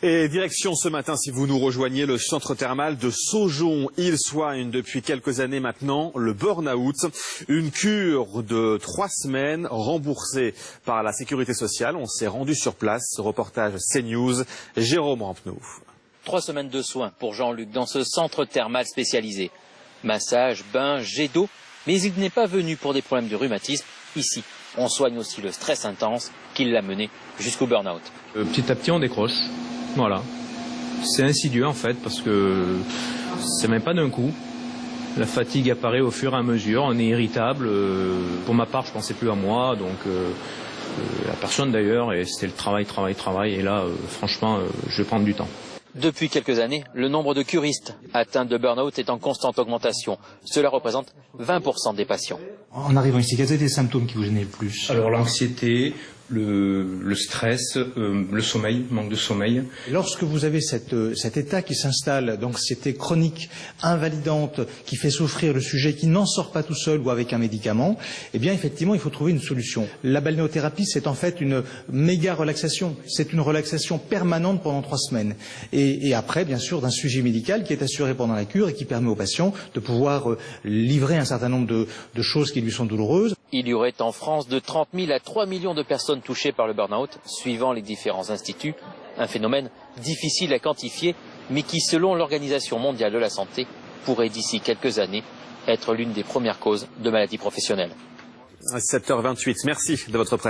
Et direction ce matin, si vous nous rejoignez, le centre thermal de Saujon. Il soigne depuis quelques années maintenant le burn-out. Une cure de 3 semaines remboursée par la sécurité sociale. On s'est rendu sur place. Reportage CNews, Jérôme Rampenou. 3 semaines de soins pour Jean-Luc dans ce centre thermal spécialisé. Massage, bain, jet d'eau. Mais il n'est pas venu pour des problèmes de rhumatisme. Ici, on soigne aussi le stress intense qui l'a mené jusqu'au burn-out. Petit à petit, on décroche. Voilà. C'est insidieux en fait parce que c'est même pas d'un coup. La fatigue apparaît au fur et à mesure, on est irritable. Pour ma part, je pensais plus à moi, donc la personne d'ailleurs, et c'était le travail. Et là, franchement, je vais prendre du temps. Depuis quelques années, le nombre de curistes atteints de burn-out est en constante augmentation. Cela représente 20% des patients. En arrivant ici, quels étaient les symptômes qui vous gênaient le plus? Alors l'anxiété, le stress, le sommeil, manque de sommeil. Lorsque vous avez cet état qui s'installe, donc c'était chronique, invalidante, qui fait souffrir le sujet, qui n'en sort pas tout seul ou avec un médicament, eh bien effectivement il faut trouver une solution. La balnéothérapie c'est en fait une méga relaxation, c'est une relaxation permanente pendant 3 semaines. Et après bien sûr d'un suivi médical qui est assuré pendant la cure et qui permet au patient de pouvoir livrer un certain nombre de choses qui lui sont douloureuses. Il y aurait en France de 30 000 à 3 millions de personnes touchées par le burn-out, suivant les différents instituts. Un phénomène difficile à quantifier, mais qui, selon l'Organisation mondiale de la santé, pourrait d'ici quelques années être l'une des premières causes de maladies professionnelles. 7h28, merci de votre présence.